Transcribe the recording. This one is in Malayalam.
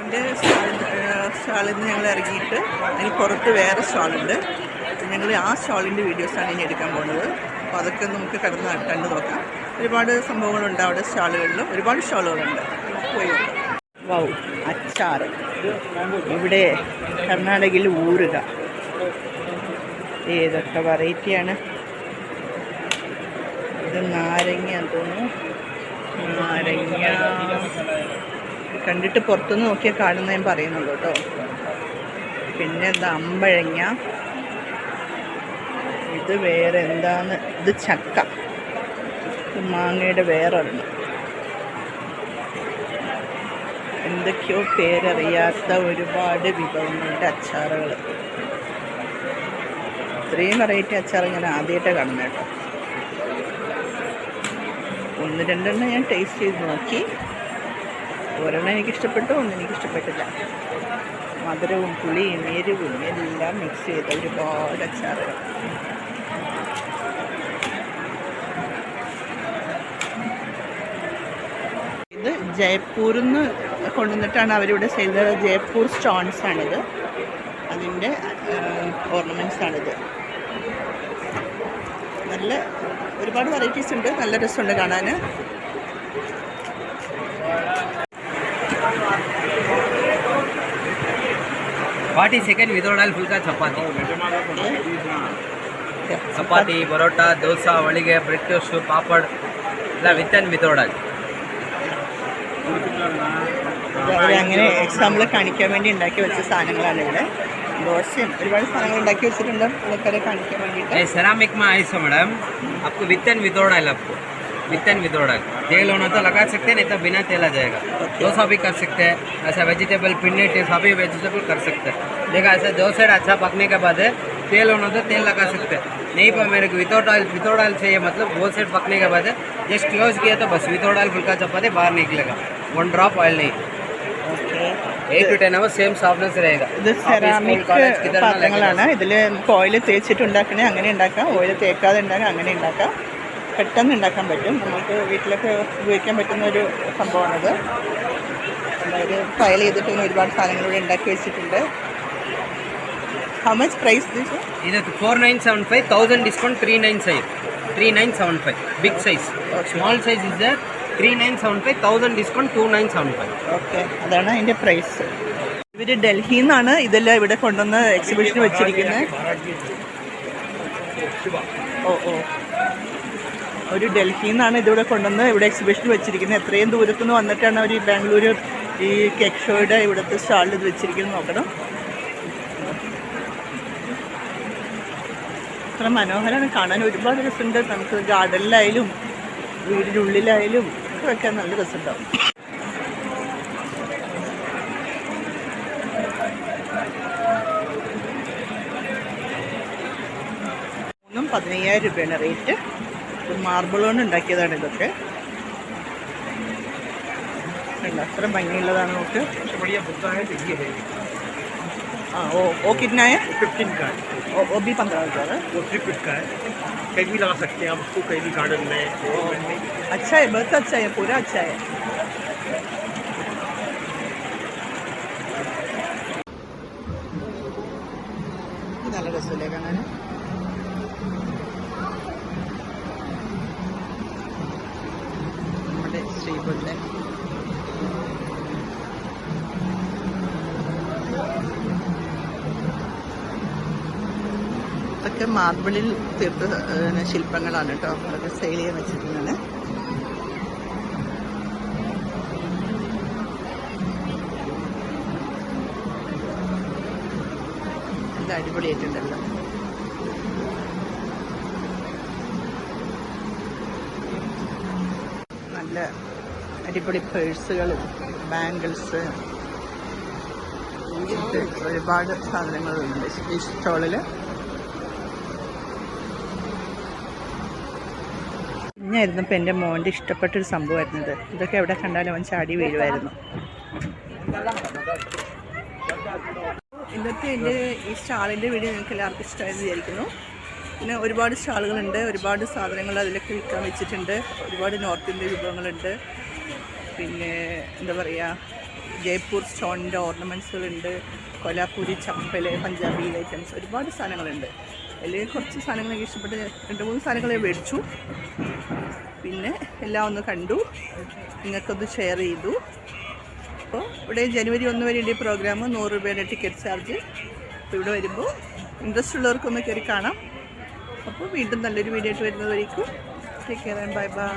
എൻ്റെ സ്റ്റാളിൽ നിന്ന് ഞങ്ങൾ ഇറങ്ങിയിട്ട് അതിന് പുറത്ത് വേറെ സ്റ്റാളുണ്ട്. ഞങ്ങൾ ആ സ്റ്റാളിൻ്റെ വീഡിയോസാണ് ഇനി എടുക്കാൻ പോകുന്നത്. അപ്പോൾ അതൊക്കെ നമുക്ക് കണ്ടു നോക്കാം. ഒരുപാട് സംഭവങ്ങളുണ്ട് അവിടെ സ്റ്റാളുകളിൽ, ഒരുപാട് സ്റ്റാളുകളുണ്ട്. പോയി നോക്കാം. വൗ, അച്ചാർ. ഇവിടെ കർണാടകയിൽ ഊറുക. ഏതൊക്കെ വെറൈറ്റിയാണ്. ഇത് നാരങ്ങ തോന്നുന്നു. നാരങ്ങ കണ്ടിട്ട് പുറത്തുനിന്ന് നോക്കിയാൽ കാണുന്ന ഞാൻ പറയുന്നുള്ളൂ കേട്ടോ. പിന്നെ എന്താ, അമ്പഴങ്ങ. ഇത് വേറെ എന്താണ്, ഇത് ചക്ക. ഇത് മാങ്ങയുടെ വേറൊരെണ്ണം. എന്തൊക്കെയോ പേരറിയാത്ത ഒരുപാട് വിഭവങ്ങളുടെ അച്ചാറുകൾ. ഇത്രയും വെറൈറ്റി അച്ചാർ ഞാൻ ആദ്യമായിട്ടാണ് കാണുന്നത് കേട്ടോ. ഒന്ന് രണ്ടെണ്ണം ഞാൻ ടേസ്റ്റ് ചെയ്ത് നോക്കി. ഒരെണ്ണം എനിക്കിഷ്ടപ്പെട്ടു, ഒന്നും എനിക്കിഷ്ടപ്പെട്ടില്ല. മധുരവും പുളിയും എരിവും എല്ലാം മിക്സ് ചെയ്ത ഒരുപാട് അച്ചാറുകൾ. ഇത് ജയ്പൂരിൽ നിന്ന് കൊണ്ടുവന്നിട്ടാണ് അവരിവിടെ സെയിൽ ചെയ്തത്. ജയ്പൂർ സ്റ്റോൺസ് ആണിത്. അതിൻ്റെ ഓർണമെൻറ്റ്സ് ആണിത്. നല്ല ഒരുപാട് വെറൈറ്റീസ് ഉണ്ട്. നല്ല രസമുണ്ട് കാണാൻ. Party second without oil fulka chapati. Chapati, parota, dosa, valige, breakfast, papad, la with and without oil. അങ്ങനെ എക്സാമ്പിൾ കാണിക്കാൻ വേണ്ടി ഉണ്ടാക്കി വെച്ച സാധനങ്ങളാണ് ഇവിടെ. ദോശയും ഒരുപാട് സാധനങ്ങൾ ഉണ്ടാക്കി വെച്ചിട്ടുണ്ട് ആൾക്കാരെ കാണിക്കാൻ വേണ്ടിയിട്ട്. सेरामिक में आइस है मैडम, आपको विथ एंड विदाउट ऑयल, आपको विथ एंड विदाउट ऑयल. तेल होना तो लगा सकते हैं, नहीं तो बिना तेल आ जाएगा. डोसा भी कर सकते हैं, ऐसा वेजिटेबल पिन्ने सभी वेजिटेबल कर सकते हैं. देखा ऐसा दो साइड अच्छा पकने के बाद तेल होना तो तेल लगा सकते हैं. नहीं पर मेरे को विदाउट ऑयल चाहिए, मतलब वो साइड पकने के बाद जस्ट क्लोज किया तो बस विदाउट ऑयल फुल्का चपाती बाहर निकलेगा. 1 drop ऑयल नहीं. 8 to 10 hours സെയിം സോഫ്റ്റ്നെസ് रहेगा. ഇത് സെറാമിക് പാത്രങ്ങളാണ്. ഇതിൽ നമുക്ക് ഓയിൽ തേച്ചിട്ടുണ്ടാക്കണേ അങ്ങനെ ഉണ്ടാക്കാം, ഓയിൽ തേക്കാതെ ഉണ്ടാക്കാം അങ്ങനെ ഉണ്ടാക്കാം. പെട്ടെന്ന് ഉണ്ടാക്കാൻ പറ്റും. നമുക്ക് വീട്ടിലൊക്കെ ഉപയോഗിക്കാൻ പറ്റുന്ന ഒരു സംഭവമാണത്. അതായത് ഫയൽ ചെയ്തിട്ട് ഒരുപാട് സാധനങ്ങളിവിടെ ഉണ്ടാക്കി വെച്ചിട്ടുണ്ട്. How much price this? ഇത് 4975, 1000 discount 3975 big size. Small size is there 3975, 1000 discount 2975. Okay, അതാണ് അതിൻ്റെ പ്രൈസ്. ഇവർ ഡൽഹിയിൽ നിന്നാണ് ഇതെല്ലാം ഇവിടെ കൊണ്ടുവന്ന് എക്സിബിഷൻ വെച്ചിരിക്കുന്നത്. ഒരു ഡൽഹിയിൽ നിന്നാണ് ഇതിവിടെ കൊണ്ടുവന്ന് ഇവിടെ എക്സിബിഷൻ വെച്ചിരിക്കുന്നത്. എത്രയും ദൂരത്തുനിന്ന് വന്നിട്ടാണ് അവർ ഈ ബാംഗ്ലൂർ ഈ കേക്ക് ഷോയുടെ ഇവിടുത്തെ സ്റ്റാളിൽ ഇത് വെച്ചിരിക്കുന്നത്. നോക്കണം, അത്ര മനോഹരമാണ് കാണാൻ. ഒരുപാട് രസമുണ്ട്. നമുക്ക് ഗാർഡനിലായാലും വീടിനുള്ളിലായാലും ഒക്കെ വെക്കാൻ നല്ല രസമുണ്ടാവും. 15,000 രൂപയാണ് റേറ്റ്. മാർബിൾ കൊണ്ട് ഉണ്ടാക്കിയതാണ് ഇതൊക്കെ. അത്ര ഭംഗിയുള്ളതാണ്. നമുക്ക് वो कितना है? 15 का है. वो भी 15,000 है. वो 3 फीट का है. कहीं भी लगा सकते हैं आप उसको, कहीं भी गार्डन में. अच्छा है, बहुत अच्छा है, पूरा अच्छा है. നല്ല രസമല്ലേ കാണാൻ? നമ്മുടെ ശ്രീബുദ്ധൻ. ഇതൊക്കെ മാർബിളിൽ തീർത്ത ശില്പങ്ങളാണ് കേട്ടോ. അതൊക്കെ സെയിൽ ചെയ്യാൻ വെച്ചിട്ടുള്ളതാണ്. ഇത് അടിപൊളിയായിട്ടുണ്ടല്ലോ. നല്ല അടിപൊളി പേഴ്സുകളും ബാംഗിൾസ്, ഒരുപാട് സാധനങ്ങളുണ്ട് ഈ സ്റ്റോളിൽ. കുഞ്ഞായിരുന്നപ്പോൾ എൻ്റെ മോൻ്റെ ഇഷ്ടപ്പെട്ടൊരു സംഭവമായിരുന്നത്. ഇതൊക്കെ എവിടെ കണ്ടാലും അവൻ ചാടി വീഴുമായിരുന്നു. ഇന്നത്തെ എൻ്റെ ഈ സ്റ്റാളിൻ്റെ വീഡിയോ നിങ്ങൾക്ക് എല്ലാവർക്കും ഇഷ്ടമായെന്ന് വിചാരിക്കുന്നു. പിന്നെ ഒരുപാട് സ്റ്റാളുകളുണ്ട്, ഒരുപാട് സാധനങ്ങൾ അതിലൊക്കെ വിൽക്കാൻ വെച്ചിട്ടുണ്ട്. ഒരുപാട് നോർത്ത് ഇന്ത്യൻ വിഭവങ്ങളുണ്ട്. പിന്നെ എന്താ പറയുക, ജയ്പൂർ സ്റ്റോണിൻ്റെ ഓർണമെൻറ്റ്സുകളുണ്ട്, കൊലാപ്പൂരി ചപ്പല്, പഞ്ചാബി ഐറ്റംസ്, ഒരുപാട് സാധനങ്ങളുണ്ട്. അതിൽ കുറച്ച് സാധനങ്ങൾ എനിക്ക് ഇഷ്ടപ്പെട്ട് 2-3 സാധനങ്ങൾ ഞാൻ മേടിച്ചു. പിന്നെ എല്ലാം ഒന്ന് കണ്ടു, നിങ്ങൾക്കൊന്ന് ഷെയർ ചെയ്തു. അപ്പോൾ ഇവിടെ ജനുവരി 1 വരെയുണ്ട് ഈ പ്രോഗ്രാം. 100 രൂപയുടെ ടിക്കറ്റ് ചാർജ്. അപ്പോൾ ഇവിടെ വരുമ്പോൾ ഇൻട്രസ്റ്റ് ഉള്ളവർക്കൊന്ന് കയറി കാണാം. അപ്പോൾ വീണ്ടും നല്ലൊരു വീഡിയോ ആയിട്ട് വരുന്നതായിരിക്കും. Take care and bye bye.